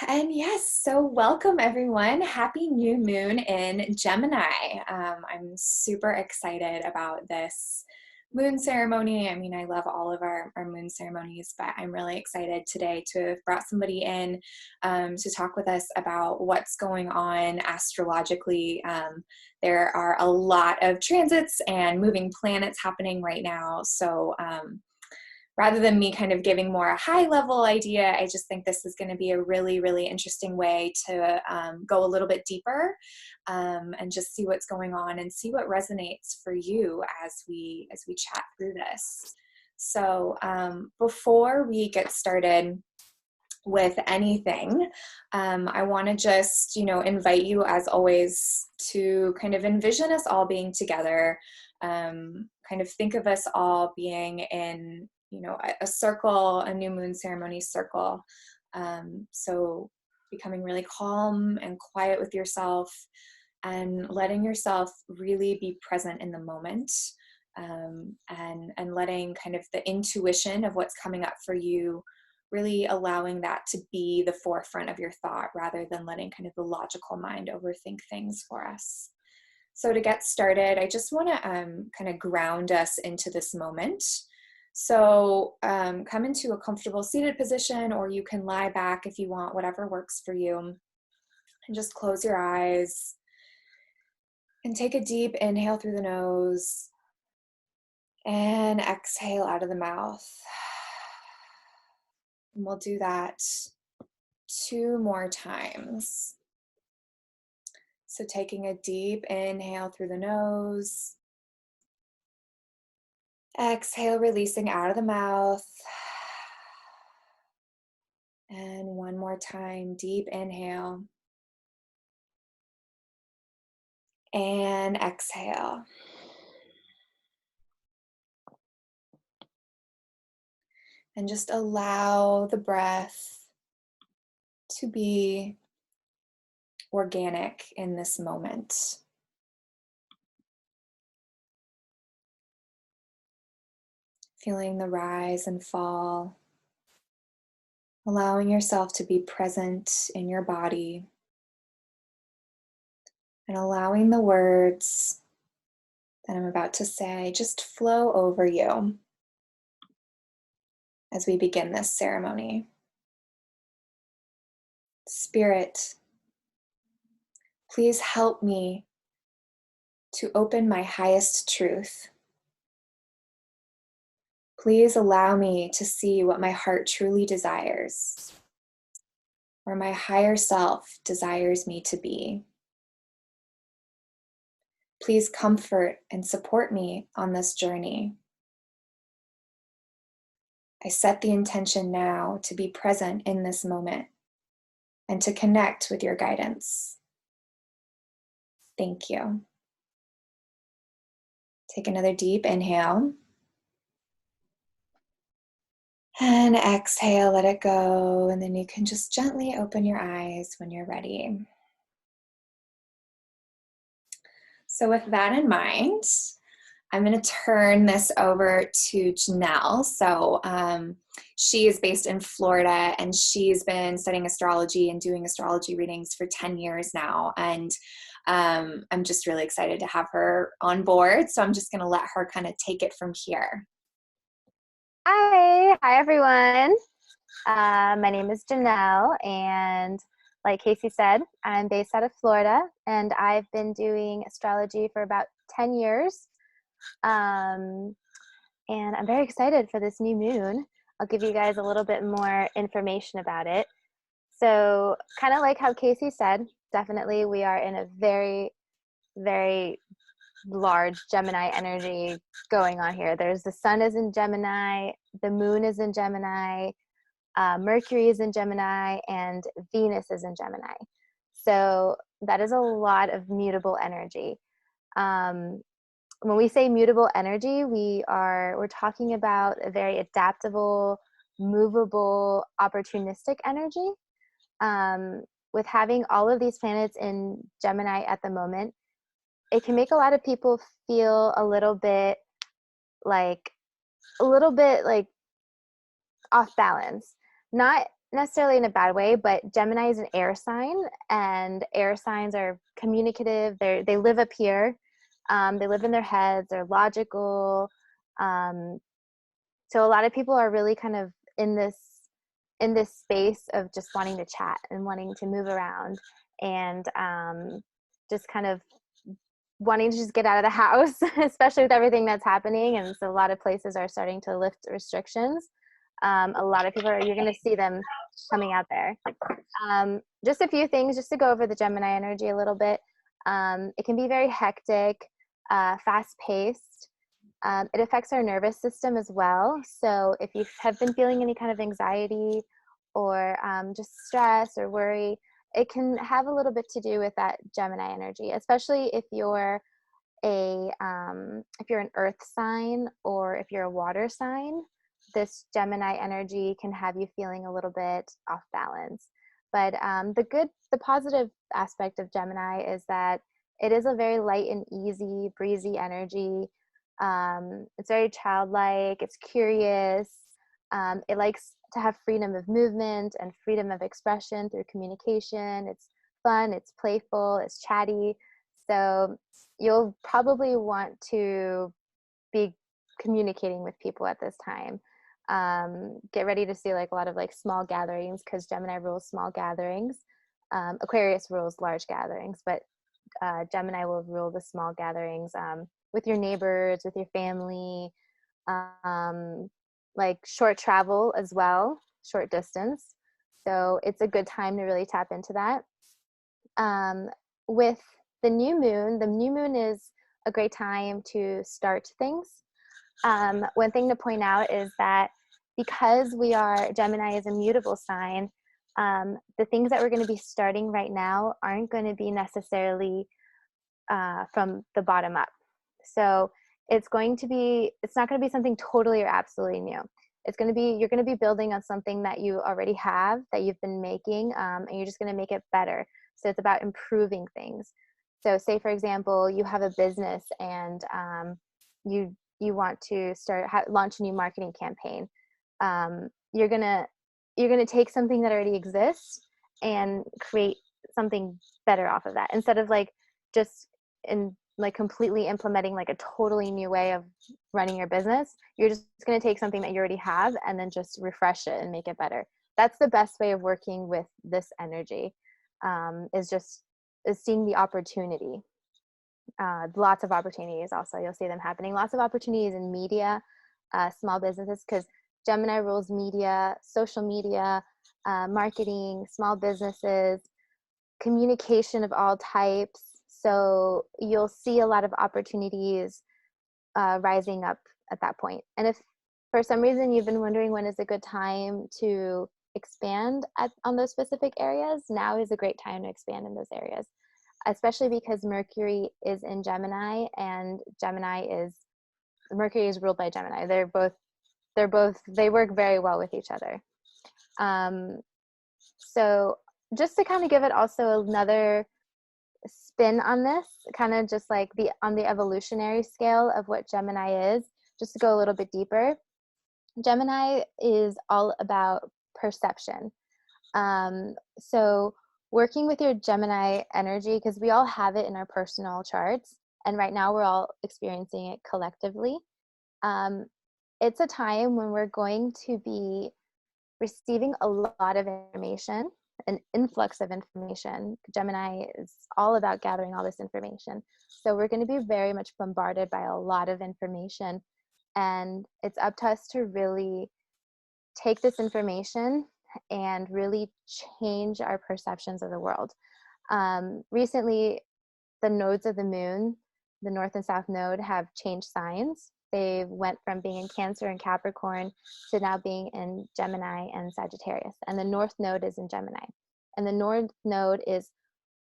And yes, so welcome everyone. Happy new moon in Gemini. I'm super excited about this moon ceremony. I mean, I love all of our moon ceremonies, but I'm really excited today to have brought somebody in to talk with us about what's going on astrologically. There are a lot of transits and moving planets happening right now. So rather than me kind of giving more a high level idea, I just think this is going to be a really, really interesting way to go a little bit deeper and just see what's going on and see what resonates for you as we chat through this. So before we get started with anything, I want to just, invite you as always to kind of envision us all being together, kind of think of us all being in a circle, a new moon ceremony circle. So becoming really calm and quiet with yourself and letting yourself really be present in the moment, and letting kind of the intuition of what's coming up for you, really allowing that to be the forefront of your thought rather than letting kind of the logical mind overthink things for us. So to get started, I just want to kind of ground us into this moment. So come into a comfortable seated position, or you can lie back if you want, whatever works for you. And just close your eyes and take a deep inhale through the nose and exhale out of the mouth. And we'll do that 2 more times. So taking a deep inhale through the nose. Exhale, releasing out of the mouth. And one more time, deep inhale. And exhale. And just allow the breath to be organic in this moment. Feeling the rise and fall. Allowing yourself to be present in your body. And allowing the words that I'm about to say just flow over you as we begin this ceremony. Spirit, please help me to open my highest truth. Please allow me to see what my heart truly desires, where my higher self desires me to be. Please comfort and support me on this journey. I set the intention now to be present in this moment and to connect with your guidance. Thank you. Take another deep inhale. And exhale, let it go. And then you can just gently open your eyes when you're ready. So with that in mind, I'm going to turn this over to Jeanell. So she is based in Florida, and she's been studying astrology and doing astrology readings for 10 years now. And I'm just really excited to have her on board. So I'm just going to let her kind of take it from here. Hi everyone. My name is Jeanell, and like Casey said, I'm based out of Florida, and I've been doing astrology for about 10 years. And I'm very excited for this new moon. I'll give you guys a little bit more information about it. So kind of like how Casey said, definitely we are in a very, very large Gemini energy going on here. There's the sun is in Gemini, the moon is in Gemini, Mercury is in Gemini, and Venus is in Gemini. So that is a lot of mutable energy. When we say mutable energy, we're talking about a very adaptable, movable, opportunistic energy. With having all of these planets in Gemini at the moment, it can make a lot of people feel a little bit like off balance. Not necessarily in a bad way, but Gemini is an air sign, and air signs are communicative. They live up here. They live in their heads. They're logical. Um, so a lot of people are really kind of in this space of just wanting to chat and wanting to move around, and just kind of wanting to just get out of the house, especially with everything that's happening. And so a lot of places are starting to lift restrictions. A lot of people are, you're going to see them coming out there. Just a few things, just to go over the Gemini energy a little bit. It can be very hectic, fast paced. It affects our nervous system as well. So if you have been feeling any kind of anxiety or just stress or worry, it can have a little bit to do with that Gemini energy, especially if you're an earth sign or if you're a water sign. This Gemini energy can have you feeling a little bit off balance. But the positive aspect of Gemini is that it is a very light and easy, breezy energy. It's very childlike, it's curious. It likes to have freedom of movement and freedom of expression through communication. It's fun, it's playful, it's chatty. So you'll probably want to be communicating with people at this time. Get ready to see like a lot of like small gatherings, because Gemini rules small gatherings. Aquarius rules large gatherings, but Gemini will rule the small gatherings, with your neighbors, with your family, like short travel as well, short distance. So it's a good time to really tap into that. With the new moon is a great time to start things. One thing to point out is that because Gemini is a mutable sign, the things that we're going to be starting right now aren't going to be necessarily from the bottom up. So it's not going to be something totally or absolutely new. You're going to be building on something that you already have, that you've been making, and you're just going to make it better. So it's about improving things. So say, for example, you have a business and you want to launch a new marketing campaign. You're gonna take something that already exists and create something better off of that, instead of like just in like completely implementing like a totally new way of running your business. You're just going to take something that you already have and then just refresh it and make it better. That's the best way of working with this energy, is seeing the opportunity. Lots of opportunities also, you'll see them happening. Lots of opportunities in media, small businesses, because Gemini rules media, social media, marketing, small businesses, communication of all types. So you'll see a lot of opportunities rising up at that point. And if for some reason you've been wondering when is a good time to expand on those specific areas, now is a great time to expand in those areas, especially because Mercury is in Gemini, and Mercury is ruled by Gemini. They work very well with each other. So just to kind of give it also another spin on this, kind of just like on the evolutionary scale of what Gemini is, just to go a little bit deeper. Gemini is all about perception. So working with your Gemini energy, because we all have it in our personal charts, and right now we're all experiencing it collectively. It's a time when we're going to be receiving a lot of information, an influx of information. Gemini is all about gathering all this information. So we're going to be very much bombarded by a lot of information. And it's up to us to really take this information and really change our perceptions of the world. Recently, the nodes of the moon, the north and south node, have changed signs. They went from being in Cancer and Capricorn to now being in Gemini and Sagittarius. And the north node is in Gemini. And the north node is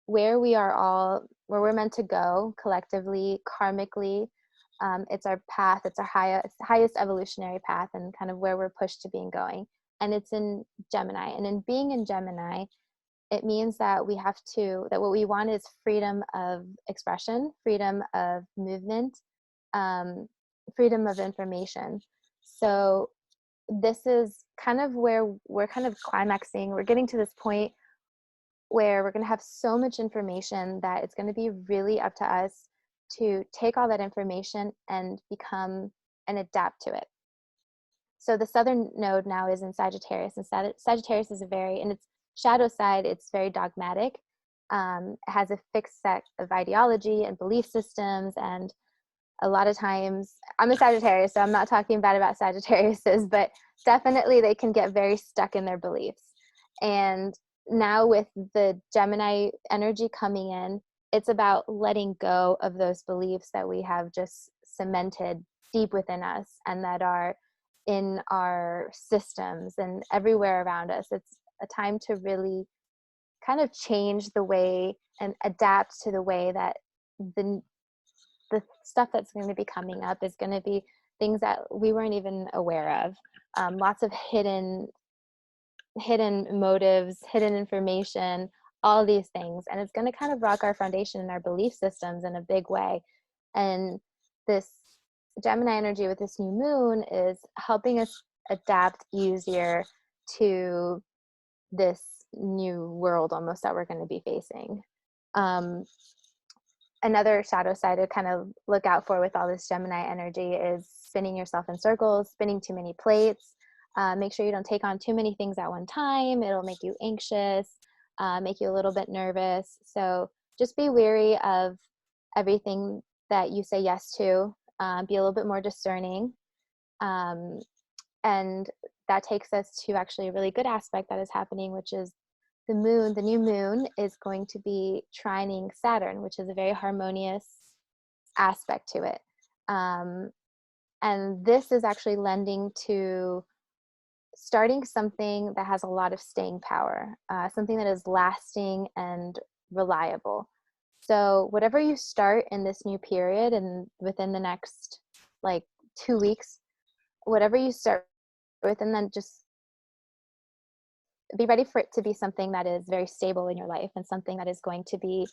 where we're meant to go collectively, karmically. It's our path, it's our highest evolutionary path, and kind of where we're pushed to being going. And it's in Gemini. And in being in Gemini, it means that what we want is freedom of expression, freedom of movement, freedom of information. So this is kind of where we're kind of climaxing. We're getting to this point where we're going to have so much information that it's going to be really up to us to take all that information and become and adapt to it. So the southern node now is in Sagittarius, and Sagittarius is a very, in its shadow side, it's very dogmatic. It has a fixed set of ideology and belief systems, and a lot of times, I'm a Sagittarius, so I'm not talking bad about Sagittariuses, but definitely they can get very stuck in their beliefs. And now with the Gemini energy coming in, it's about letting go of those beliefs that we have just cemented deep within us and that are in our systems and everywhere around us. It's a time to really kind of change the way and adapt to the way that the stuff that's going to be coming up is going to be things that we weren't even aware of. Lots of hidden motives, hidden information, all these things. And it's going to kind of rock our foundation and our belief systems in a big way. And this Gemini energy with this new moon is helping us adapt easier to this new world almost that we're going to be facing. Another shadow side to kind of look out for with all this Gemini energy is spinning yourself in circles, spinning too many plates. Make sure you don't take on too many things at one time. It'll make you anxious, make you a little bit nervous. So just be wary of everything that you say yes to. Be a little bit more discerning. And that takes us to actually a really good aspect that is happening, which is the moon. The new moon is going to be trining Saturn, which is a very harmonious aspect to it. And this is actually lending to starting something that has a lot of staying power, something that is lasting and reliable. So whatever you start in this new period and within the next like 2 weeks, whatever you start with, and then just be ready for it to be something that is very stable in your life and something that is going to be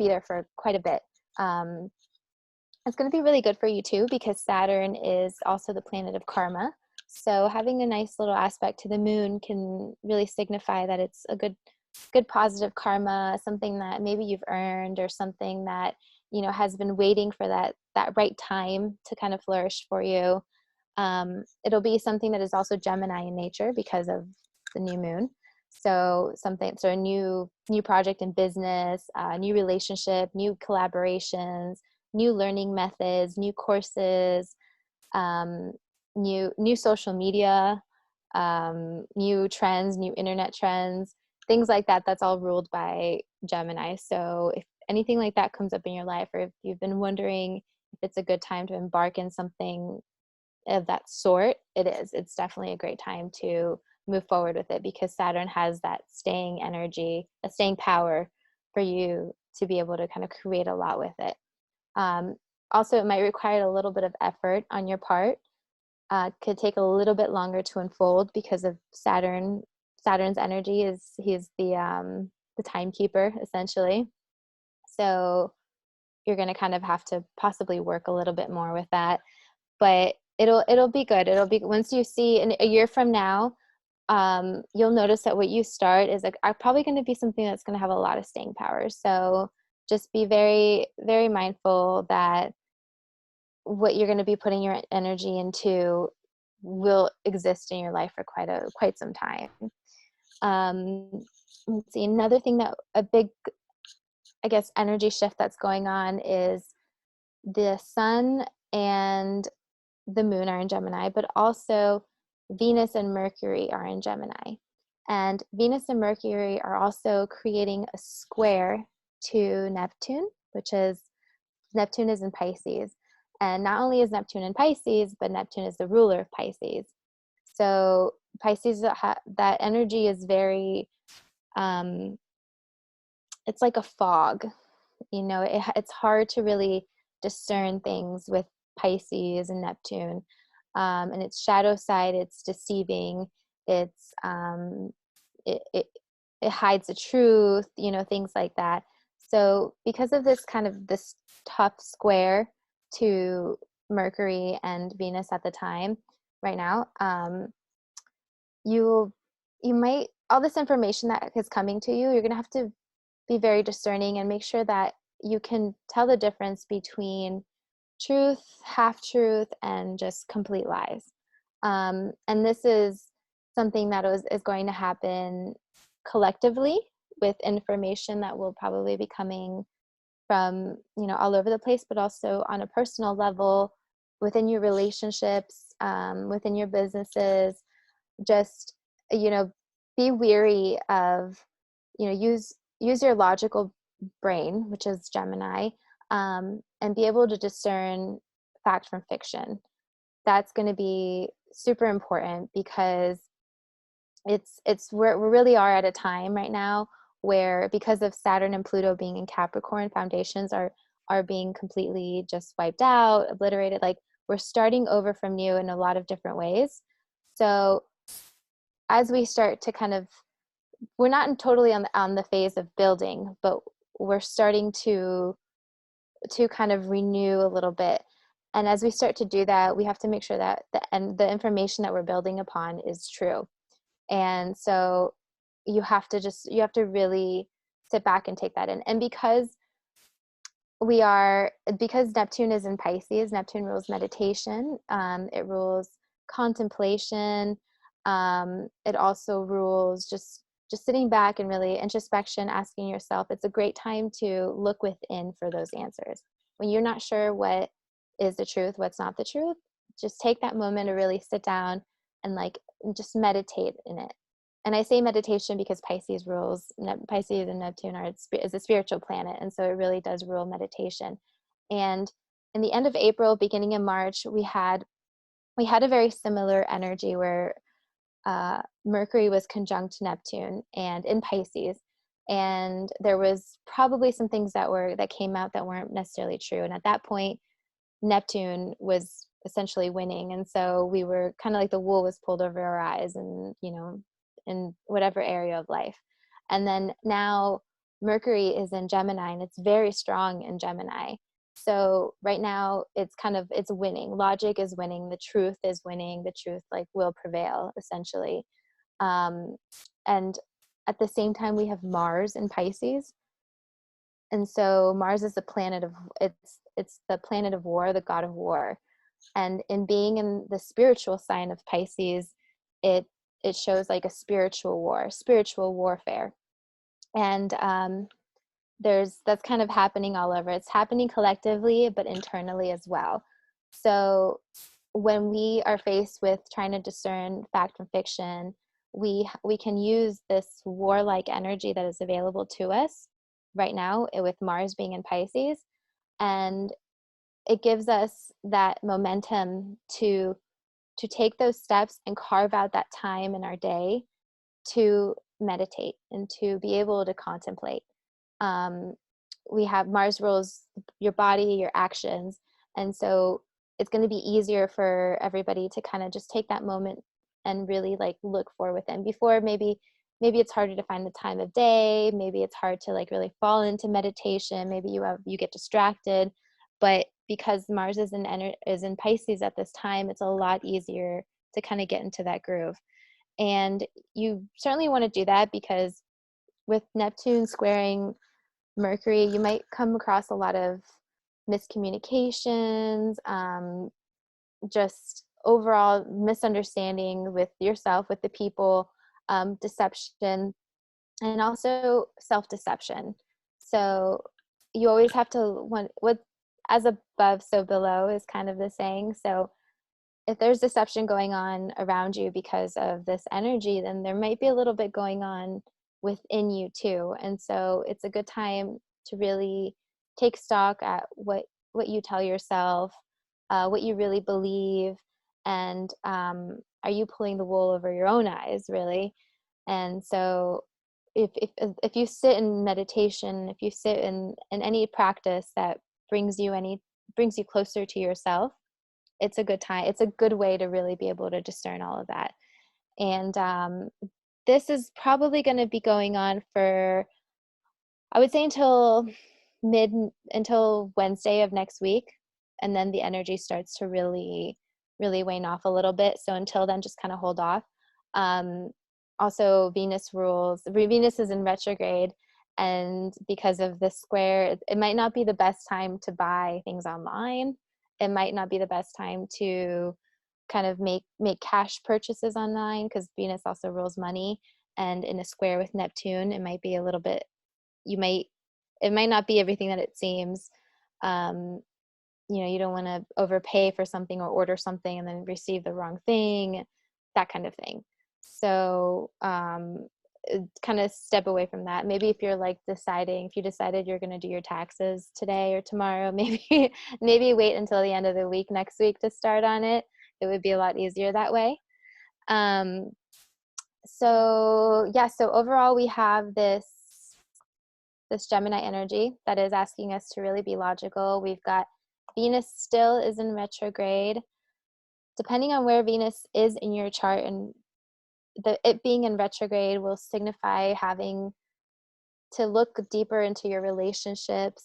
there for quite a bit. It's going to be really good for you too, because Saturn is also the planet of karma. So having a nice little aspect to the moon can really signify that it's a good positive karma, something that maybe you've earned or something that, you know, has been waiting for that right time to kind of flourish for you. It'll be something that is also Gemini in nature because of the new moon. So a new project in business, new relationship, new collaborations, new learning methods, new courses, new social media, new trends, new internet trends, things like that. That's all ruled by Gemini. So if anything like that comes up in your life, or if you've been wondering if it's a good time to embark in something of that sort, it is. It's definitely a great time to move forward with it, because Saturn has that staying energy, a staying power for you to be able to kind of create a lot with it. Also, it might require a little bit of effort on your part. Could take a little bit longer to unfold because of Saturn. Saturn's energy is he's the timekeeper essentially. So you're going to kind of have to possibly work a little bit more with that, but it'll be good. It'll be, once you see in a year from now, you'll notice that what you start is like, are probably going to be something that's going to have a lot of staying power. So just be very, very mindful that what you're going to be putting your energy into will exist in your life for quite some time. Let's see, another thing that a big, I guess, energy shift that's going on is the sun and the moon are in Gemini, but also Venus and Mercury are in Gemini. And Venus and Mercury are also creating a square to Neptune, Neptune is in Pisces. And not only is Neptune in Pisces, but Neptune is the ruler of Pisces. So Pisces, that energy is very, it's like a fog. You know, it's hard to really discern things with Pisces and Neptune. And its shadow side, it's deceiving. It's it hides the truth, you know, things like that. So because of this tough square to Mercury and Venus at the time right now, you you might, all this information that is coming to you, you're going to have to be very discerning and make sure that you can tell the difference between truth, half truth, and just complete lies. And this is something that is going to happen collectively with information that will probably be coming from, all over the place, but also on a personal level within your relationships, within your businesses. Just, you know, be weary of, use your logical brain, which is Gemini, and be able to discern fact from fiction. That's going to be super important because it's we really are at a time right now where, because of Saturn and Pluto being in Capricorn, foundations are being completely just wiped out, obliterated. Like, we're starting over from new in a lot of different ways. So as we start to kind of, we're not totally on the phase of building, but we're starting to kind of renew a little bit. And as we start to do that, we have to make sure that the information that we're building upon is true. And so you have to really sit back and take that in. And because Neptune is in Pisces, Neptune rules meditation, it rules contemplation, it also rules just sitting back and really introspection, asking yourself. It's a great time to look within for those answers. When you're not sure what is the truth, what's not the truth, just take that moment to really sit down and just meditate in it. And I say meditation because Pisces and Neptune is a spiritual planet, and so it really does rule meditation. And in the end of April, beginning of March, we had a very similar energy where Mercury was conjunct Neptune and in Pisces, and there was probably some things that came out that weren't necessarily true. And at that point, Neptune was essentially winning, and so we were kind of like the wool was pulled over our eyes, and in whatever area of life. And then now Mercury is in Gemini, and it's very strong in Gemini. So right now it's winning. Logic is winning. The truth is winning. The truth will prevail essentially. And at the same time, we have Mars in Pisces. And so Mars is it's the planet of war, the god of war. And in being in the spiritual sign of Pisces, it shows like a spiritual war, spiritual warfare. And that's kind of happening all over. It's happening collectively, but internally as well. So when we are faced with trying to discern fact from fiction, we can use this warlike energy that is available to us right now with Mars being in Pisces, and it gives us that momentum to take those steps and carve out that time in our day to meditate and to be able to contemplate. We have Mars rules your body, your actions, and so it's going to be easier for everybody to kind of just take that moment and really look for within. Before, maybe it's harder to find the time of day, maybe it's hard to really fall into meditation, maybe you get distracted. But because Mars is in Pisces at this time, it's a lot easier to kind of get into that groove. And you certainly want to do that because with Neptune squaring Mercury, you might come across a lot of miscommunications, just overall misunderstanding with yourself, with the people, deception, and also self-deception. So you always have to what as above, so below is kind of the saying. So if there's deception going on around you because of this energy, then there might be a little bit going on within you too. And so it's a good time to really take stock at what you tell yourself, what you really believe, and are you pulling the wool over your own eyes, really? And so if you sit in meditation, if you sit in any practice that brings you closer to yourself, it's a good time. It's a good way to really be able to discern all of that. And this is probably going to be going on for, I would say, until Wednesday of next week. And then the energy starts to really, really wane off a little bit. So until then, just kind of hold off. Also, Venus rules. Venus is in retrograde, and because of the square, it might not be the best time to buy things online. It might not be the best time to kind of make cash purchases online, because Venus also rules money. And in a square with Neptune, it might be a little bit, it might not be everything that it seems. Um, you don't want to overpay for something or order something and then receive the wrong thing, that kind of thing. So kind of step away from that. Maybe if you're like if you decided you're going to do your taxes today or tomorrow, maybe wait until the end of the week next week to start on it. It would be a lot easier that way. um, so overall we have this Gemini energy that is asking us to really be logical. We've got Venus still is in retrograde. Depending on where Venus is in your chart, and it being in retrograde will signify having to look deeper into your relationships,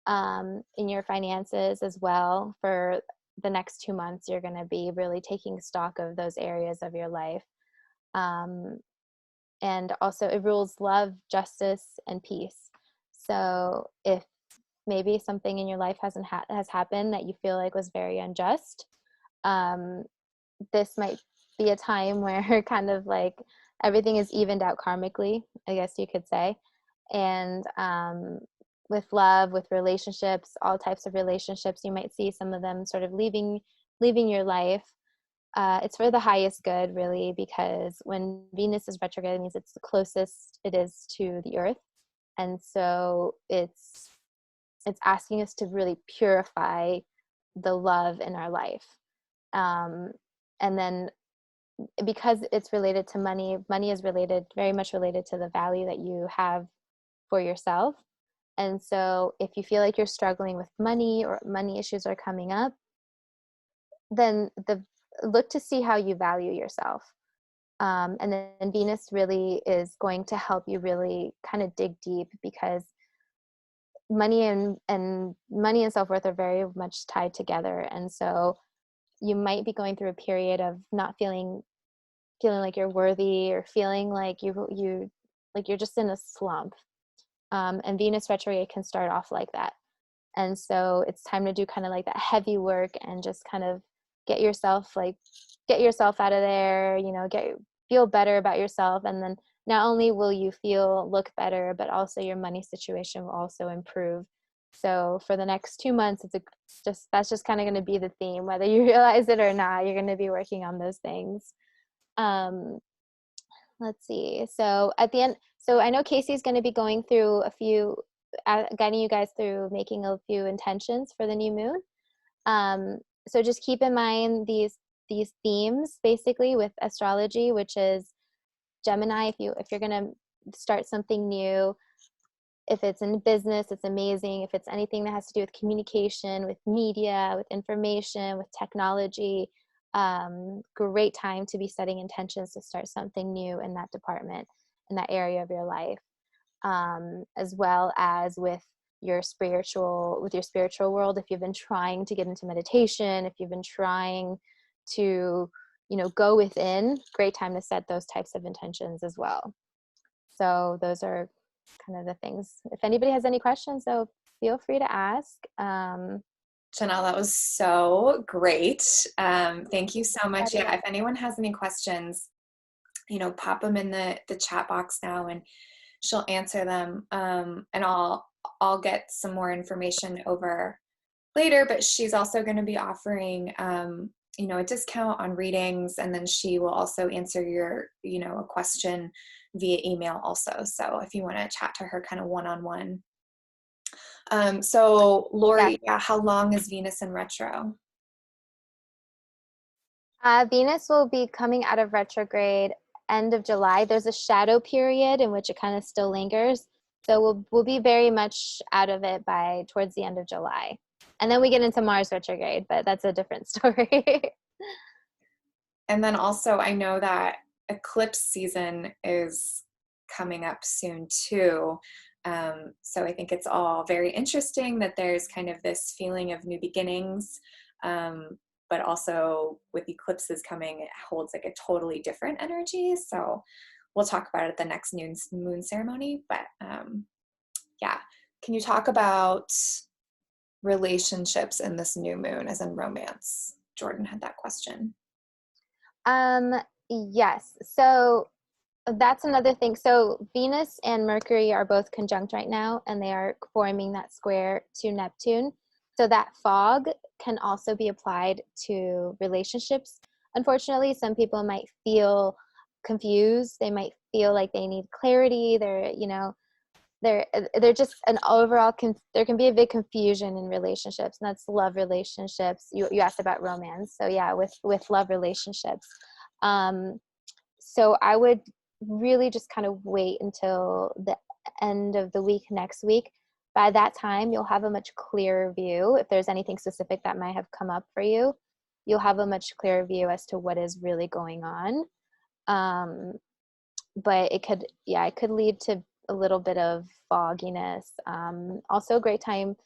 in your finances as well. For the next 2 months, you're going to be really taking stock of those areas of your life. And also, it rules love, justice, and peace. So if maybe something in your life has happened that you feel like was very unjust, um, this might be a time where kind of like everything is evened out karmically, I guess you could say. And with love, with relationships, all types of relationships, you might see some of them sort of leaving your life. It's for the highest good, really, because when Venus is retrograde, it means it's the closest it is to the Earth. And so it's asking us to really purify the love in our life. And then because it's related to money is very much related to the value that you have for yourself. And so if you feel like you're struggling with money or money issues are coming up, then look to see how you value yourself. And then Venus really is going to help you really kind of dig deep, because money and money and self-worth are very much tied together. And so you might be going through a period of not feeling like you're worthy, or feeling like you're just in a slump. And Venus retrograde can start off like that. And so it's time to do kind of like that heavy work and just kind of get yourself out of there, feel better about yourself. And then not only will you look better, but also your money situation will also improve. So for the next 2 months, that's just kind of going to be the theme, whether you realize it or not. You're going to be working on those things. Let's see. So at the end, so I know Casey's going to be going through guiding you guys through making a few intentions for the new moon. So just keep in mind these themes, basically, with astrology, which is Gemini. If you're going to start something new, if it's in business, it's amazing. If it's anything that has to do with communication, with media, with information, with technology, great time to be setting intentions to start something new in that department, in that area of your life. As well as with your spiritual world. If you've been trying to get into meditation, if you've been trying to go within, great time to set those types of intentions as well. So those are kind of the things. If anybody has any questions, though, feel free to ask. Jeanell, that was so great. Thank you so much. Yeah, if anyone has any questions, pop them in the chat box now, and she'll answer them. And I'll get some more information over later, but she's also going to be offering, a discount on readings, and then she will also answer your, a question via email also. So if you want to chat to her kind of one-on-one. So Lori, how long is Venus in retro? Venus will be coming out of retrograde end of July. There's a shadow period in which it kind of still lingers. So we'll be very much out of it by towards the end of July. And then we get into Mars retrograde, but that's a different story. And then also, I know that eclipse season is coming up soon too. So I think it's all very interesting that there's kind of this feeling of new beginnings. but also with eclipses coming, it holds like a totally different energy. So we'll talk about it at the next moon ceremony. But yeah, can you talk about relationships in this new moon, as in romance? Jordan had that question. Yes. So that's another thing. So Venus and Mercury are both conjunct right now, and they are forming that square to Neptune. So that fog can also be applied to relationships. Unfortunately, some people might feel confused. They might feel like they need clarity. They're just an overall there can be a big confusion in relationships, and that's love relationships. You asked about romance, so yeah, with love relationships. So I would really just kind of wait until the end of the week next week. By that time, you'll have a much clearer view. If there's anything specific that might have come up for you, you'll have a much clearer view as to what is really going on. But it could lead to a little bit of fogginess. Also a great time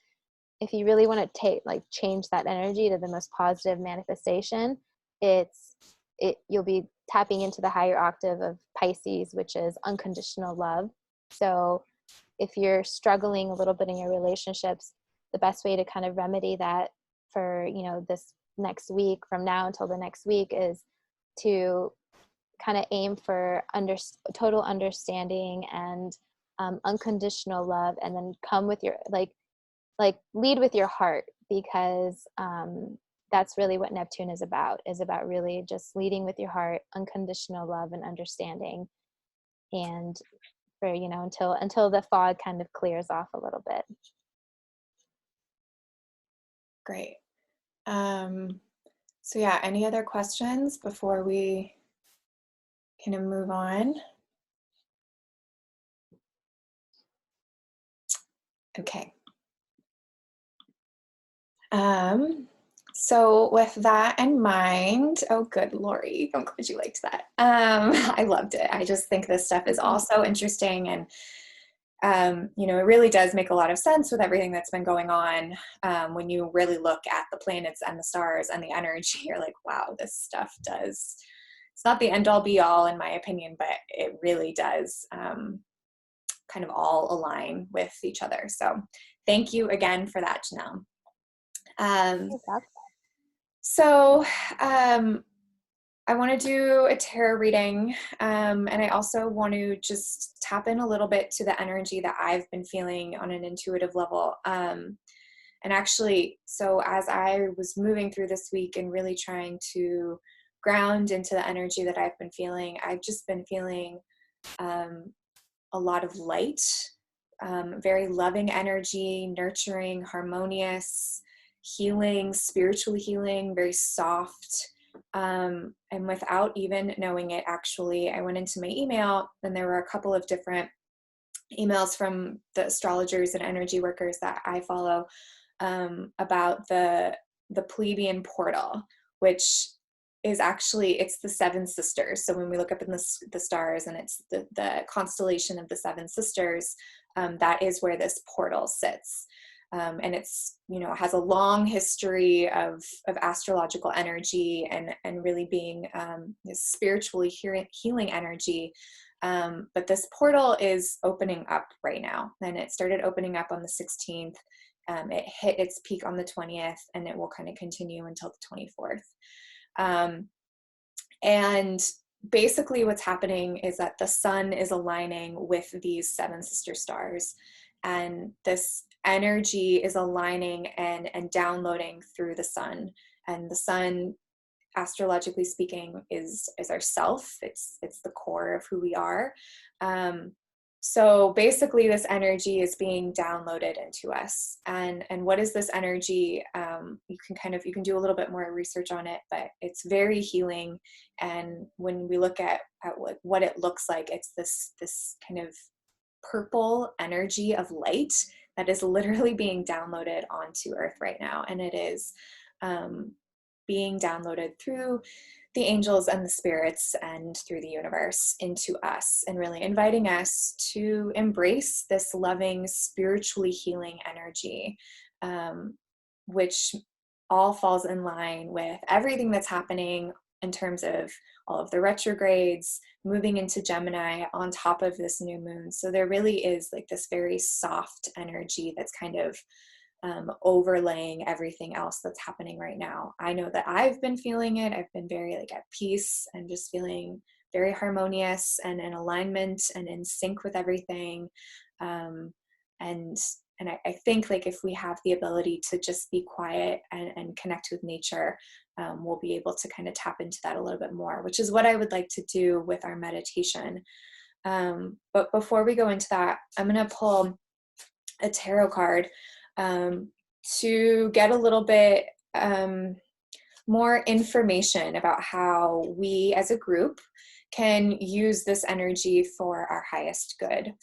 if you really want to change that energy to the most positive manifestation. You'll be tapping into the higher octave of Pisces, which is unconditional love. So if you're struggling a little bit in your relationships, the best way to kind of remedy that for, this next week, from now until the next week, is to kind of aim for total understanding and unconditional love, and then come with your lead with your heart, because that's really what Neptune is about really just leading with your heart, unconditional love and understanding, and for until the fog kind of clears off a little bit. Great. So yeah, any other questions before we kind of move on? Okay. So with that in mind, oh good, Lori, I'm glad you liked that. I loved it. I just think this stuff is also interesting, and it really does make a lot of sense with everything that's been going on. When you really look at the planets and the stars and the energy, you're like, wow, this stuff does. It's not the end all be all, in my opinion, but it really does kind of all align with each other. So thank you again for that, Jeanell. So I want to do a tarot reading, and I also want to just tap in a little bit to the energy that I've been feeling on an intuitive level. And actually, so as I was moving through this week and really trying to ground into the energy that I've been feeling, I've just been feeling a lot of light, very loving energy, nurturing, harmonious, healing, spiritually healing, very soft. And without even knowing it, actually, I went into my email and there were a couple of different emails from the astrologers and energy workers that I follow about the plebeian portal, which is actually, it's the seven sisters. So when we look up in the stars and it's the constellation of the seven sisters, that is where this portal sits. And it's, has a long history of astrological energy and really being spiritually healing energy. But this portal is opening up right now, and it started opening up on the 16th. It hit its peak on the 20th, and it will kind of continue until the 24th. And basically what's happening is that the sun is aligning with these seven sister stars, and this energy is aligning and downloading through the sun. And the sun, astrologically speaking, is our self. It's the core of who we are. So basically this energy is being downloaded into us. And what is this energy? You can do a little bit more research on it, but it's very healing. And when we look at what it looks like, it's this kind of purple energy of light that is literally being downloaded onto Earth right now. And it is being downloaded through the angels and the spirits and through the universe into us, and really inviting us to embrace this loving, spiritually healing energy, which all falls in line with everything that's happening in terms of all of the retrogrades moving into Gemini on top of this new moon. So there really is like this very soft energy that's kind of overlaying everything else that's happening right now. I know that I've been feeling it. I've been very like at peace and just feeling very harmonious and in alignment and in sync with everything. And I think like if we have the ability to just be quiet and connect with nature, we'll be able to kind of tap into that a little bit more, which is what I would like to do with our meditation. But before we go into that, I'm going to pull a tarot card to get a little bit more information about how we as a group can use this energy for our highest good.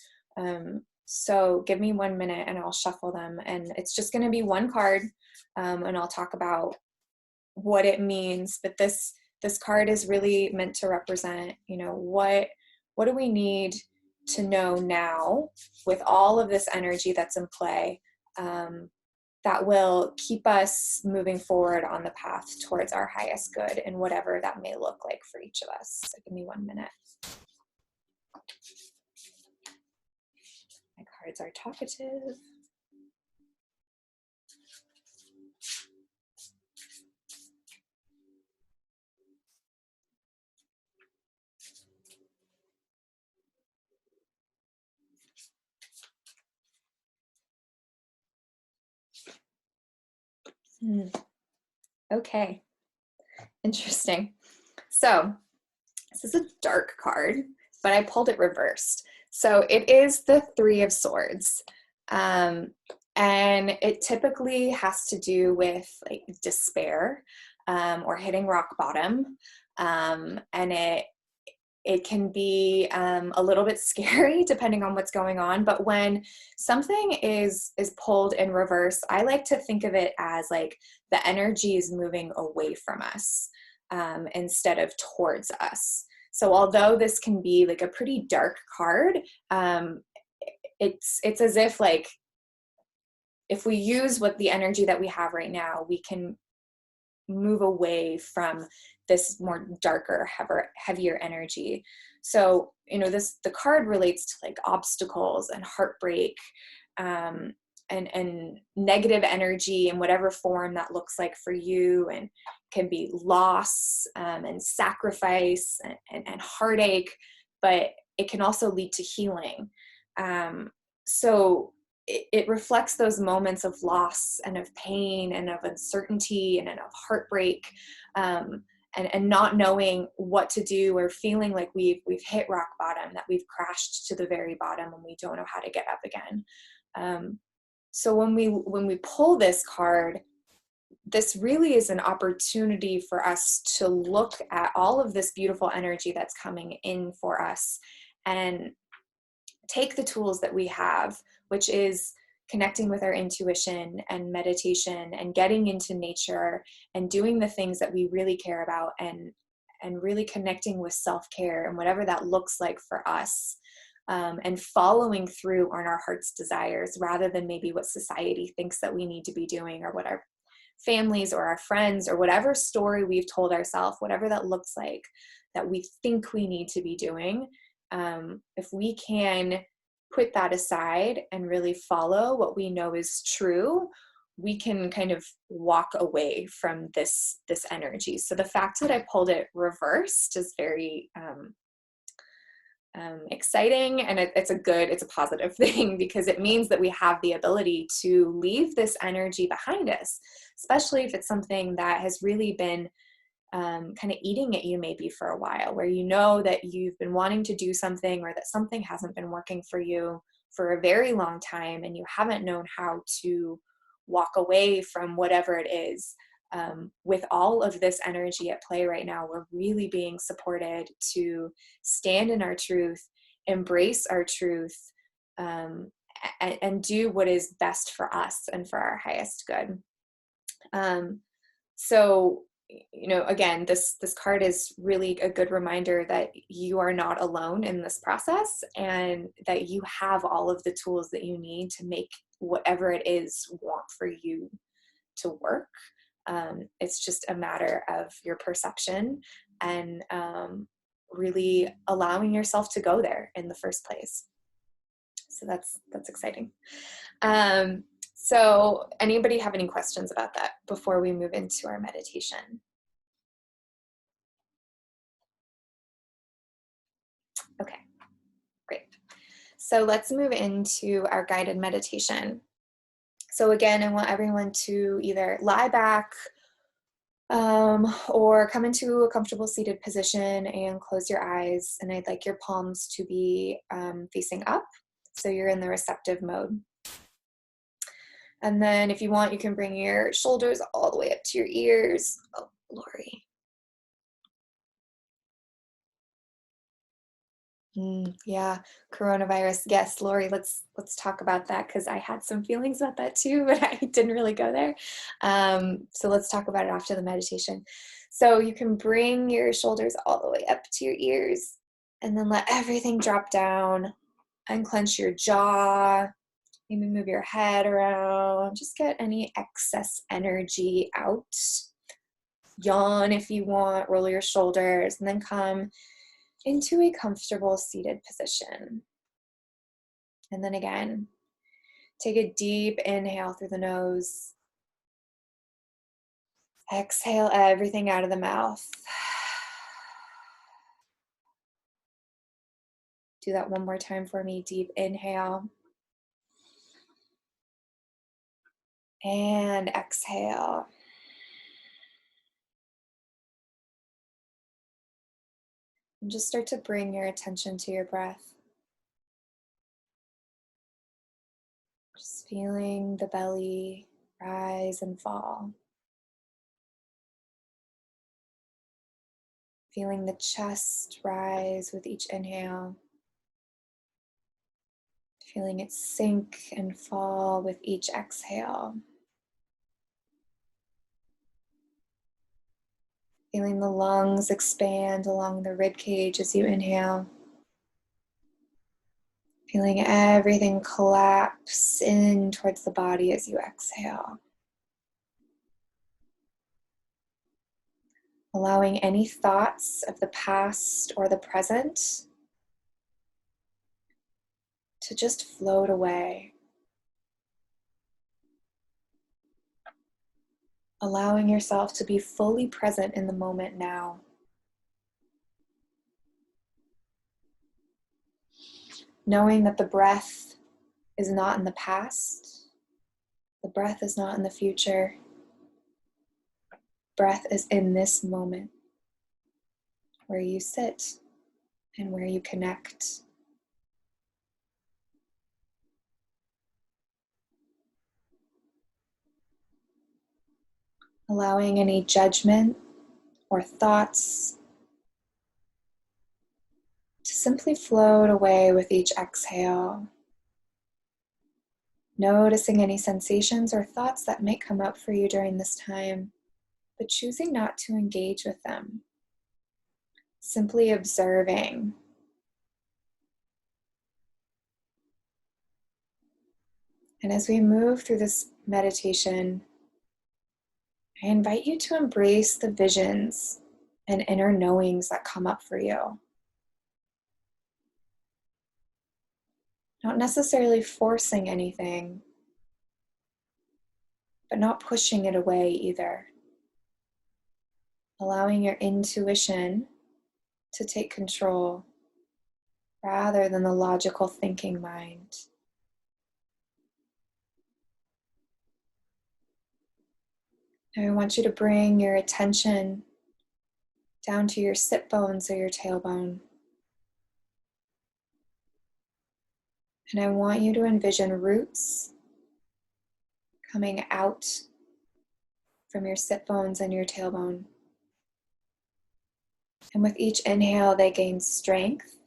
So give me 1 minute and I'll shuffle them, and it's just going to be one card, and I'll talk about what it means. But this card is really meant to represent, you know, what do we need to know now with all of this energy that's in play, that will keep us moving forward on the path towards our highest good, and whatever that may look like for each of us. So give me 1 minute. My cards are talkative. Okay, interesting. So this is a dark card, but I pulled it reversed. So it is the Three of Swords. And it typically has to do with like despair, or hitting rock bottom. And it can be a little bit scary depending on what's going on. But when something is pulled in reverse, I like to think of it as like the energy is moving away from us, instead of towards us. So although this can be like a pretty dark card, it's as if like if we use what the energy that we have right now, we can move away from this more darker, heavier energy. So, you know, the card relates to like obstacles and heartbreak, and negative energy in whatever form that looks like for you, and can be loss, and sacrifice, and heartache, but it can also lead to healing. So it reflects those moments of loss and of pain and of uncertainty and of heartbreak, and not knowing what to do, or feeling like we've hit rock bottom, that we've crashed to the very bottom and we don't know how to get up again. So when we pull this card, this really is an opportunity for us to look at all of this beautiful energy that's coming in for us, and take the tools that we have, which is connecting with our intuition and meditation and getting into nature and doing the things that we really care about, and really connecting with self-care and whatever that looks like for us, and following through on our heart's desires rather than maybe what society thinks that we need to be doing, or what our families or our friends or whatever story we've told ourselves, whatever that looks like that we think we need to be doing. If we can put that aside and really follow what we know is true, we can kind of walk away from this energy. So the fact that I pulled it reversed is very exciting, and it's a positive thing, because it means that we have the ability to leave this energy behind us, especially if it's something that has really been kind of eating at you maybe for a while, where you know that you've been wanting to do something, or that something hasn't been working for you for a very long time, and you haven't known how to walk away from whatever it is. With all of this energy at play right now, we're really being supported to stand in our truth, embrace our truth, and do what is best for us and for our highest good. So, you know, again, this card is really a good reminder that you are not alone in this process, and that you have all of the tools that you need to make whatever it is want for you to work. It's just a matter of your perception and really allowing yourself to go there in the first place. So that's exciting. So anybody have any questions about that before we move into our meditation? Okay, great. So let's move into our guided meditation. So again, I want everyone to either lie back or come into a comfortable seated position and close your eyes. And I'd like your palms to be facing up, so you're in the receptive mode. And then if you want, you can bring your shoulders all the way up to your ears. Oh, Lori. Yeah, coronavirus. Yes, Lori, let's talk about that, because I had some feelings about that too, but I didn't really go there. So let's talk about it after the meditation. So you can bring your shoulders all the way up to your ears and then let everything drop down. Unclench your jaw. Maybe move your head around. Just get any excess energy out. Yawn if you want. Roll your shoulders and then come into a comfortable seated position. And then again, take a deep inhale through the nose. Exhale everything out of the mouth. Do that one more time for me. Deep inhale. And exhale. And just start to bring your attention to your breath. Just feeling the belly rise and fall. Feeling the chest rise with each inhale. Feeling it sink and fall with each exhale. Feeling the lungs expand along the rib cage as you inhale. Feeling everything collapse in towards the body as you exhale. Allowing any thoughts of the past or the present to just float away. Allowing yourself to be fully present in the moment now. Knowing that the breath is not in the past, the breath is not in the future. Breath is in this moment, where you sit and where you connect. Allowing any judgment or thoughts to simply float away with each exhale. Noticing any sensations or thoughts that may come up for you during this time, but choosing not to engage with them. Simply observing. And as we move through this meditation, I invite you to embrace the visions and inner knowings that come up for you. Not necessarily forcing anything, but not pushing it away either. Allowing your intuition to take control rather than the logical thinking mind. Now I want you to bring your attention down to your sit bones or your tailbone. And I want you to envision roots coming out from your sit bones and your tailbone. And with each inhale, they gain strength.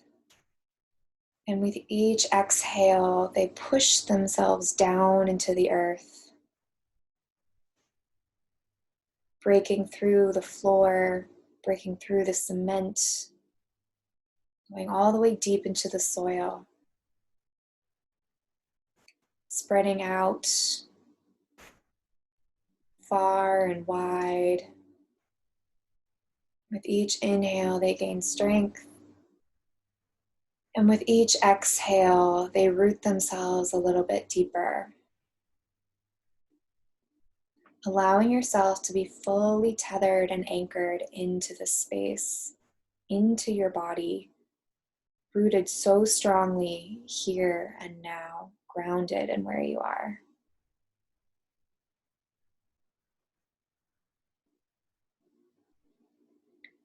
And with each exhale, they push themselves down into the earth, breaking through the floor, breaking through the cement, going all the way deep into the soil, spreading out, far and wide. With each inhale, they gain strength. And with each exhale, they root themselves a little bit deeper. Allowing yourself to be fully tethered and anchored into the space, into your body, rooted so strongly here and now, grounded in where you are.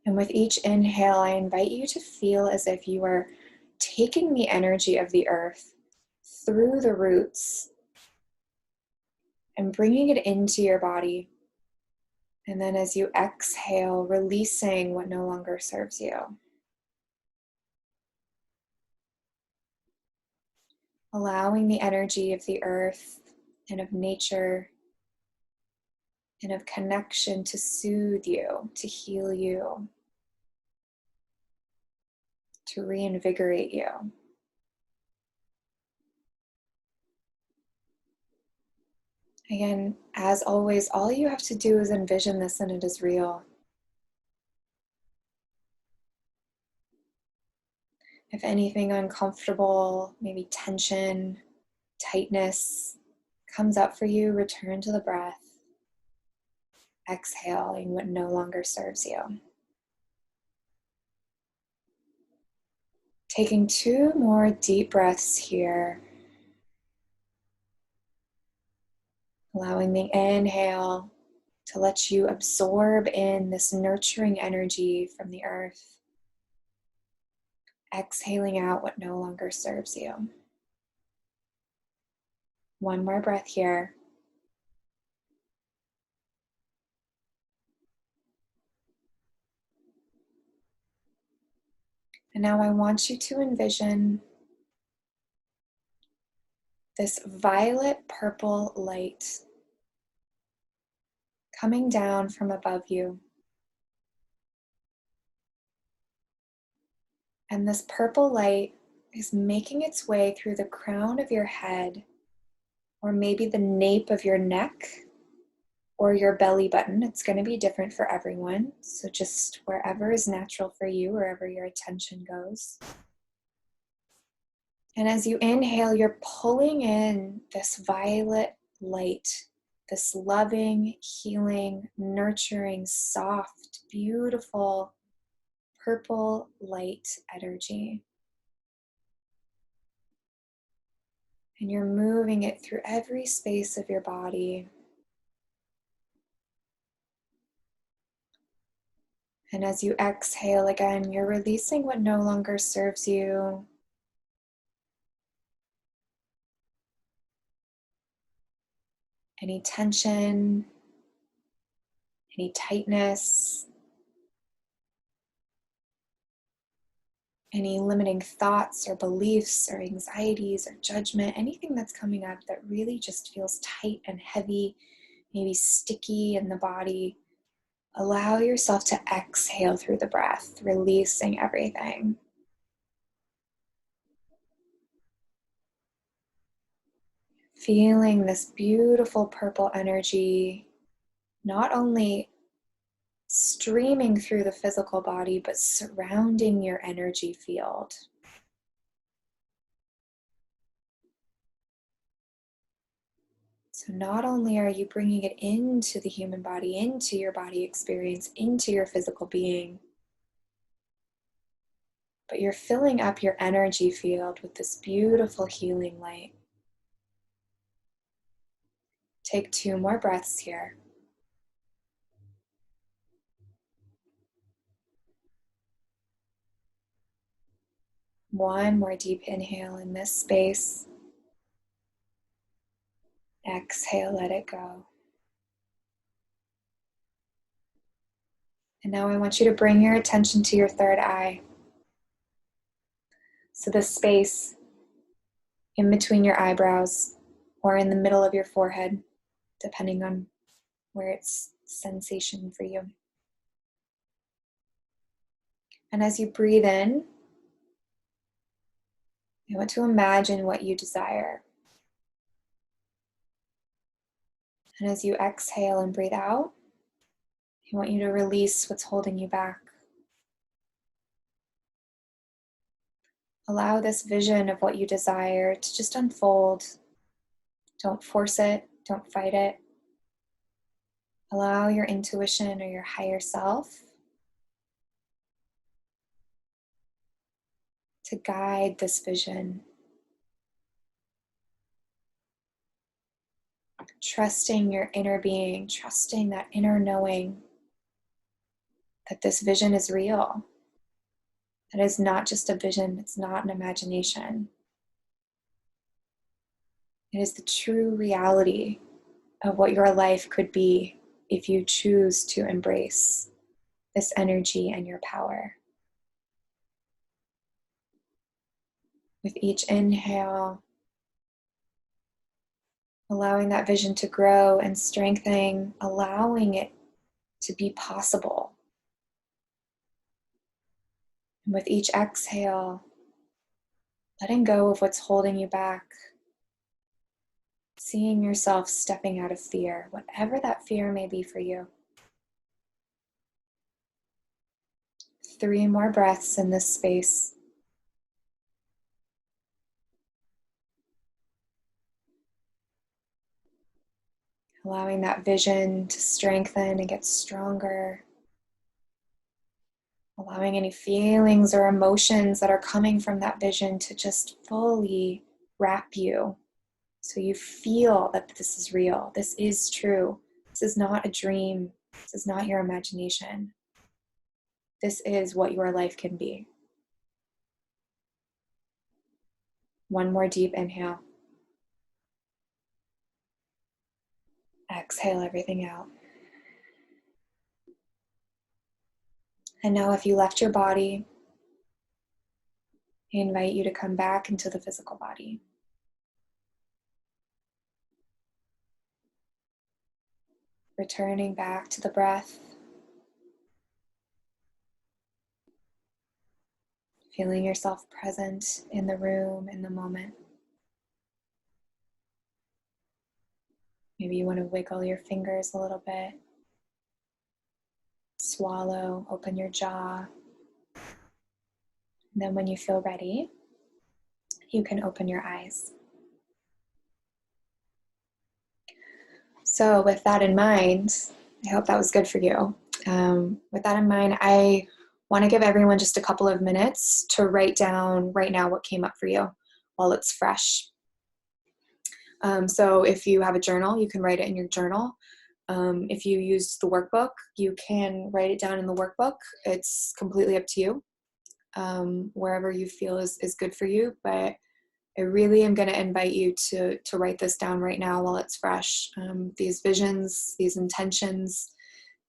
And with each inhale, I invite you to feel as if you are taking the energy of the earth through the roots and bringing it into your body. And then as you exhale, releasing what no longer serves you. Allowing the energy of the earth and of nature and of connection to soothe you, to heal you, to reinvigorate you. Again, as always, all you have to do is envision this and it is real. If anything uncomfortable, maybe tension, tightness comes up for you, return to the breath, exhaling what no longer serves you. Taking 2 more deep breaths here. Allowing the inhale to let you absorb in this nurturing energy from the earth. Exhaling out what no longer serves you. 1 more breath here. And now I want you to envision this violet purple light coming down from above you. And this purple light is making its way through the crown of your head, or maybe the nape of your neck, or your belly button. It's going to be different for everyone. So just wherever is natural for you, wherever your attention goes. And as you inhale, you're pulling in this violet light, this loving, healing, nurturing, soft, beautiful, purple light energy. And you're moving it through every space of your body. And as you exhale again, you're releasing what no longer serves you. Any tension, any tightness, any limiting thoughts or beliefs or anxieties or judgment, anything that's coming up that really just feels tight and heavy, maybe sticky in the body. Allow yourself to exhale through the breath, releasing everything. Feeling this beautiful purple energy, not only streaming through the physical body, but surrounding your energy field. So not only are you bringing it into the human body, into your body experience, into your physical being, but you're filling up your energy field with this beautiful healing light. Take 2 more breaths here. One more deep inhale in this space. Exhale, let it go. And now I want you to bring your attention to your third eye. So the space in between your eyebrows or in the middle of your forehead, depending on where it's sensation for you. And as you breathe in, I want to imagine what you desire. And as you exhale and breathe out, I want you to release what's holding you back. Allow this vision of what you desire to just unfold. Don't force it, don't fight it. Allow your intuition or your higher self to guide this vision. Trusting your inner being, trusting that inner knowing that this vision is real. That is not just a vision, it's not an imagination. It is the true reality of what your life could be if you choose to embrace this energy and your power. With each inhale, allowing that vision to grow and strengthen, allowing it to be possible. And with each exhale, letting go of what's holding you back, seeing yourself stepping out of fear, whatever that fear may be for you. 3 more breaths in this space. Allowing that vision to strengthen and get stronger. Allowing any feelings or emotions that are coming from that vision to just fully wrap you. So you feel that this is real. This is true. This is not a dream. This is not your imagination. This is what your life can be. 1 more deep inhale. Exhale everything out. And now if you left your body, I invite you to come back into the physical body. Returning back to the breath. Feeling yourself present in the room, in the moment. Maybe you want to wiggle your fingers a little bit. Swallow, open your jaw. And then when you feel ready, you can open your eyes. So with that in mind, I hope that was good for you. With that in mind, I want to give everyone just a couple of minutes to write down right now what came up for you while it's fresh. So if you have a journal, you can write it in your journal. If you use the workbook, you can write it down in the workbook. It's completely up to you, wherever you feel is good for you. But I really am going to invite you to write this down right now while it's fresh. These visions, these intentions,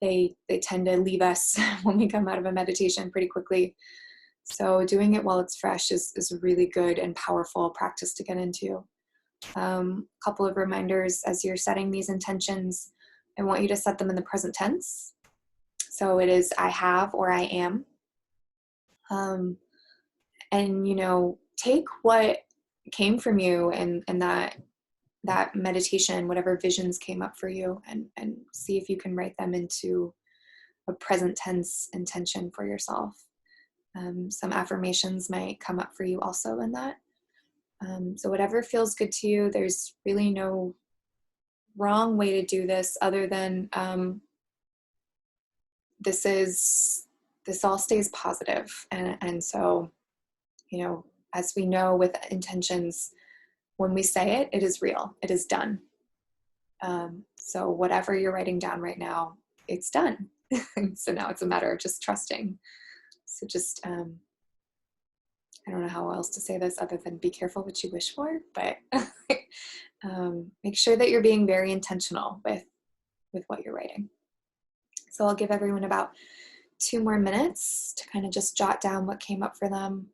they tend to leave us when we come out of a meditation pretty quickly. So doing it while it's fresh is a really good and powerful practice to get into. A couple of reminders as you're setting these intentions. I want you to set them in the present tense. So it is I have or I am. And, take what came from you and that meditation, whatever visions came up for you, and see if you can write them into a present tense intention for yourself. Some affirmations might come up for you also in that. So whatever feels good to you, there's really no wrong way to do this other than this all stays positive. And so, as we know with intentions, when we say it, it is real, it is done. So whatever you're writing down right now, it's done. So now it's a matter of just trusting. So just, I don't know how else to say this other than be careful what you wish for, but make sure that you're being very intentional with what you're writing. So I'll give everyone about 2 more minutes to kind of just jot down what came up for them.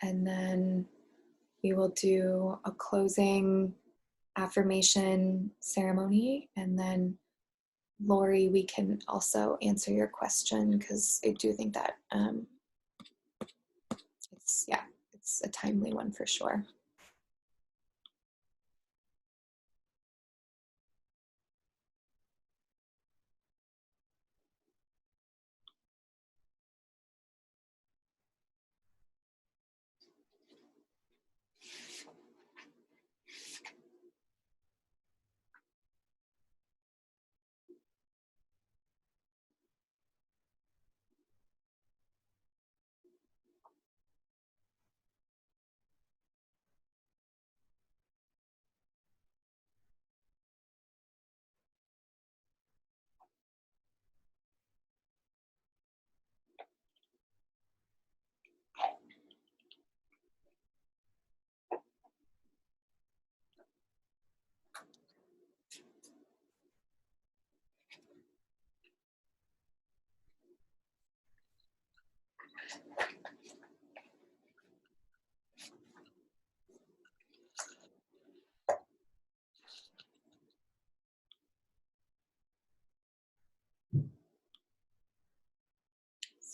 And then we will do a closing affirmation ceremony, and then Lori, we can also answer your question because I do think that it's a timely one for sure.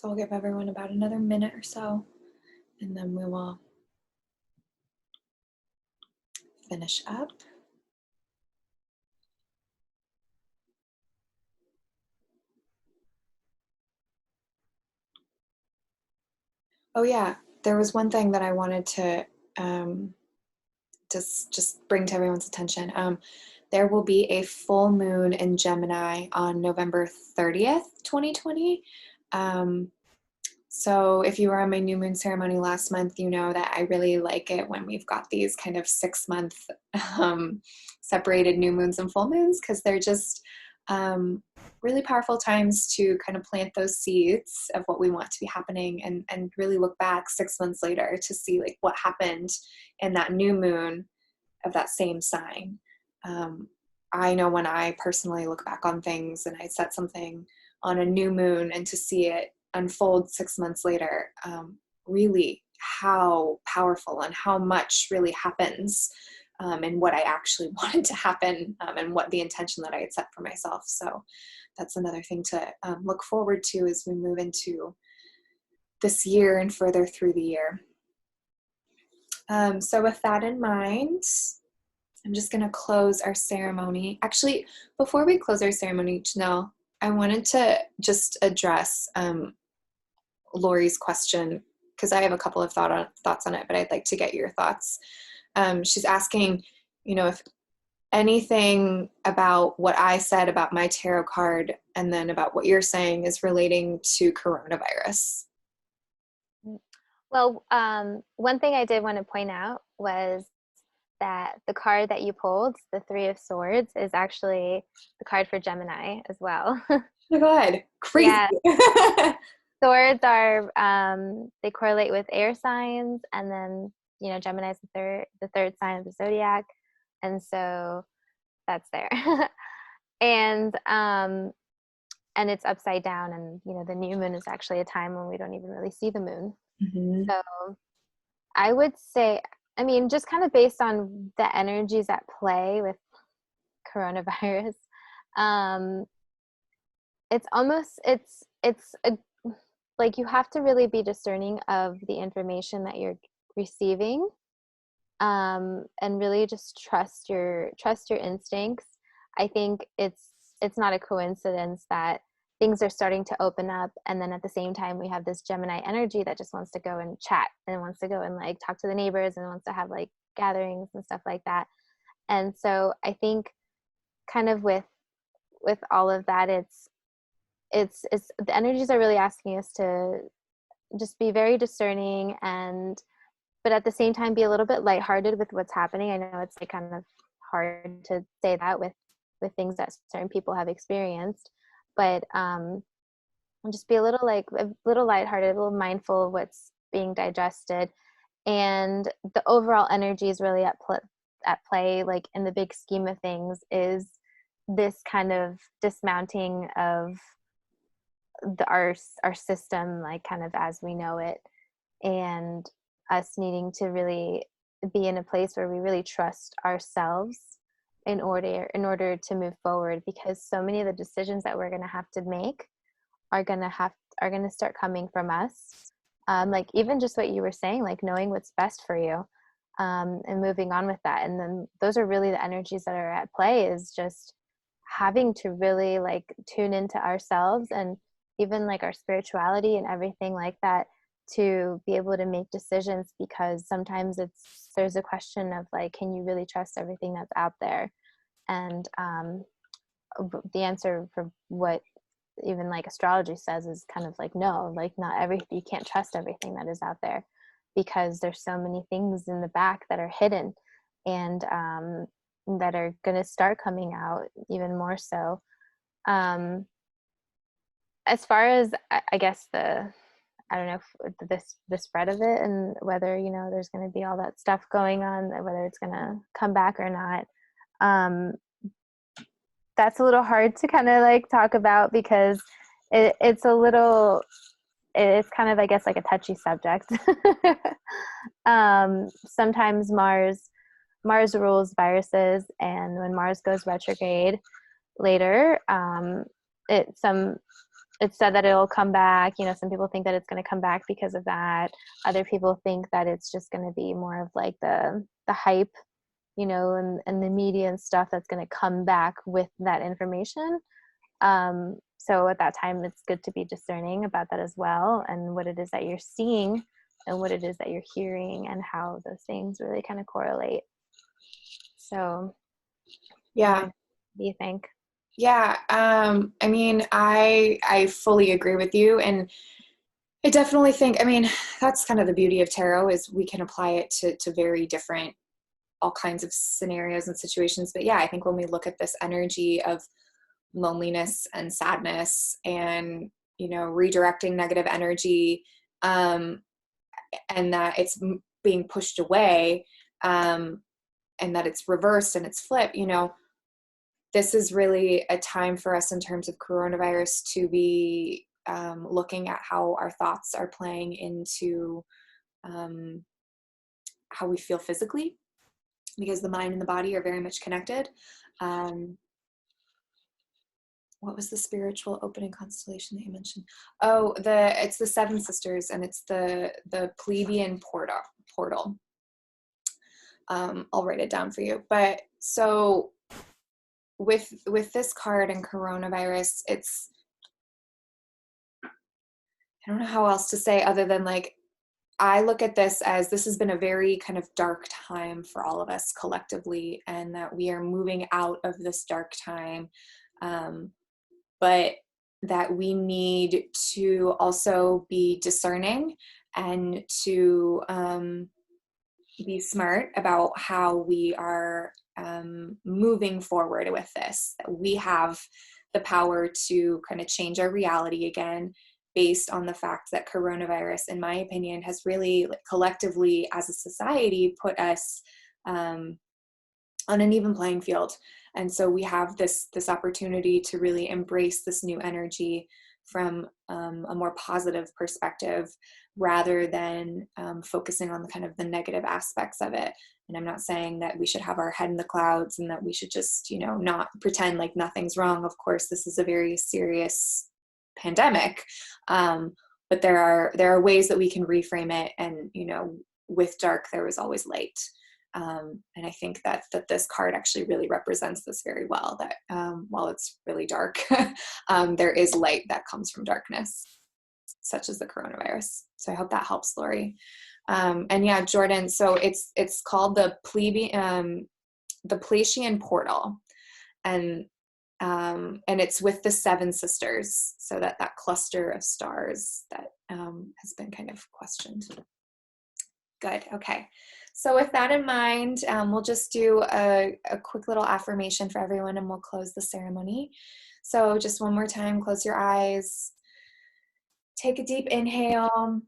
So I'll give everyone about another minute or so, and then we will finish up. Oh yeah, there was one thing that I wanted to just bring to everyone's attention. There will be a full moon in Gemini on November 30th, 2020. So if you were on my new moon ceremony last month, you know that I really like it when we've got these kind of 6-month separated new moons and full moons, because they're just really powerful times to kind of plant those seeds of what we want to be happening, and really look back 6 months later to see like what happened in that new moon of that same sign. I know when I personally look back on things and I set something on a new moon, and to see it unfold 6 months later, really how powerful and how much really happens, and what I actually wanted to happen, and what the intention that I had set for myself. So that's another thing to look forward to as we move into this year and further through the year. So with that in mind, I'm just going to close our ceremony. Actually, before we close our ceremony, Jeanell, I wanted to just address Lori's question, because I have a couple of thoughts on it, but I'd like to get your thoughts. She's asking, if anything about what I said about my tarot card and then about what you're saying is relating to coronavirus. Well, one thing I did want to point out was that the card that you pulled, the Three of Swords, is actually the card for Gemini as well. Oh my God, crazy. Yeah. Swords are, they correlate with air signs, and then, Gemini is the third sign of the zodiac. And so that's there. And it's upside down, and, the new moon is actually a time when we don't even really see the moon. Mm-hmm. So I would say, just kind of based on the energies at play with coronavirus, it's like you have to really be discerning of the information that you're receiving, and really just trust your instincts. I think it's not a coincidence that things are starting to open up, and then at the same time we have this Gemini energy that just wants to go and chat and wants to go and like talk to the neighbors and wants to have like gatherings and stuff like that. And so I think kind of with all of that, it's the energies are really asking us to just be very discerning, but at the same time be a little bit lighthearted with what's happening. I know it's like kind of hard to say that with things that certain people have experienced, but just be a little lighthearted, a little mindful of what's being digested. And the overall energy is really at play, like in the big scheme of things, is this kind of dismounting of our system, like kind of as we know it, and us needing to really be in a place where we really trust ourselves in order to move forward, because so many of the decisions that we're going to have to make are going to start coming from us, like even just what you were saying, like knowing what's best for you, and moving on with that. And then those are really the energies that are at play, is just having to really like tune into ourselves and even like our spirituality and everything like that, to be able to make decisions, because sometimes there's a question of like, can you really trust everything that's out there? And the answer for what even like astrology says is kind of like, no, like not you can't trust everything that is out there, because there's so many things in the back that are hidden, and that are going to start coming out even more so. As far as I guess I don't know if the spread of it, and whether there's going to be all that stuff going on, whether it's going to come back or not, that's a little hard to kind of like talk about, because it's kind of, I guess, like a touchy subject. Sometimes Mars rules viruses, and when Mars goes retrograde later, it's said that it'll come back. You know, some people think that it's going to come back because of that. Other people think that it's just going to be more of like the hype, you know, and the media and stuff that's going to come back with that information. So at that time, it's good to be discerning about that as well, and what it is that you're seeing and what it is that you're hearing and how those things really kind of correlate. So Yeah. what do you think? Yeah. I mean, I fully agree with you. And I definitely think, I mean, that's kind of the beauty of tarot, is we can apply it to very different, all kinds of scenarios and situations. But yeah, I think when we look at this energy of loneliness and sadness and, you know, redirecting negative energy, and that it's being pushed away, and that it's reversed and it's flipped, you know, this is really a time for us in terms of coronavirus to be looking at how our thoughts are playing into how we feel physically, because the mind and the body are very much connected. What was the spiritual opening constellation that you mentioned? Oh, it's the Seven Sisters, and it's the plebeian portal. I'll write it down for you. But so with this card and coronavirus, it's, I don't know how else to say other than, like, I look at this as this has been a very kind of dark time for all of us collectively, and that we are moving out of this dark time. But that we need to also be discerning and to be smart about how we are moving forward with this. That we have the power to kind of change our reality again, based on the fact that coronavirus, in my opinion, has really, like, collectively as a society put us on an even playing field. And so we have this opportunity to really embrace this new energy from a more positive perspective, rather than focusing on the kind of the negative aspects of it. And I'm not saying that we should have our head in the clouds and that we should just, you know, not pretend like nothing's wrong. Of course, this is a very serious pandemic. But there are ways that we can reframe it. And, you know, with dark, there was always light. And I think that this card actually really represents this very well, that while it's really dark, there is light that comes from darkness, such as the coronavirus. So I hope that helps, Lori. And yeah, Jordan, so it's called the Plesian portal. And it's with the Seven Sisters, so that cluster of stars that has been kind of questioned. Good. Okay. So with that in mind, we'll just do a quick little affirmation for everyone, and we'll close the ceremony. So just one more time, close your eyes. Take a deep inhale.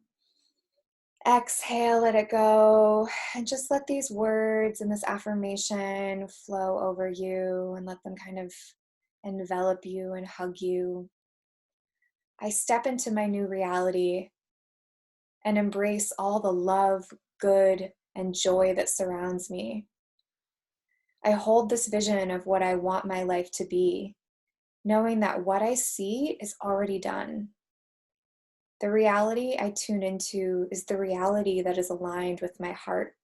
Exhale, let it go. And just let these words and this affirmation flow over you, and let them kind of envelop you and hug you. I step into my new reality and embrace all the love, good, and joy that surrounds me. I hold this vision of what I want my life to be, knowing that what I see is already done. The reality I tune into is the reality that is aligned with my heart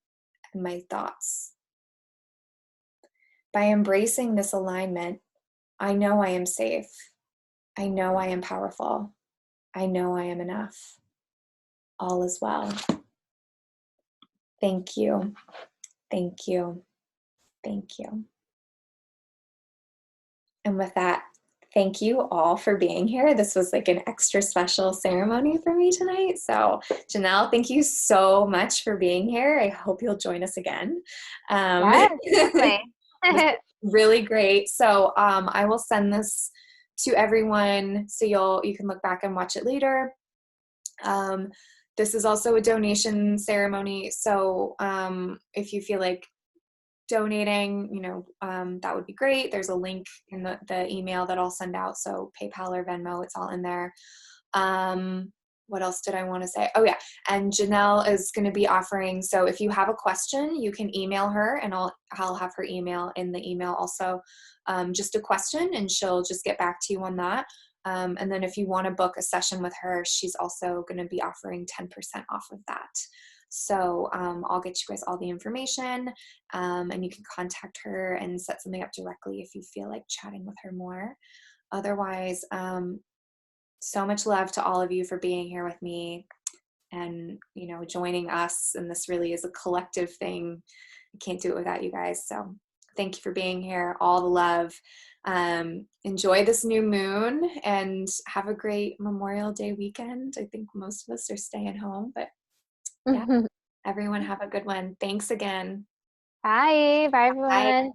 and my thoughts. By embracing this alignment, I know I am safe. I know I am powerful. I know I am enough. All is well. Thank you. Thank you. Thank you. And with that, thank you all for being here. This was like an extra special ceremony for me tonight. So Jeanell, thank you so much for being here. I hope you'll join us again. Yes, definitely. Really great. So I will send this to everyone so you can look back and watch it later. This is also a donation ceremony. So if you feel like donating, you know, that would be great. There's a link in the email that I'll send out. So PayPal or Venmo, it's all in there. What else did I want to say? Oh yeah. And Jeanell is going to be offering. So if you have a question, you can email her, and I'll have her email in the email also. Just a question, and she'll just get back to you on that. And then if you want to book a session with her, she's also going to be offering 10% off of that. So I'll get you guys all the information, and you can contact her and set something up directly if you feel like chatting with her more. Otherwise, so much love to all of you for being here with me and, joining us. And this really is a collective thing. I can't do it without you guys. So thank you for being here. All the love. Enjoy this new moon and have a great Memorial Day weekend. I think most of us are staying home, but yeah, everyone have a good one. Thanks again. Bye. Bye, Bye. everyone.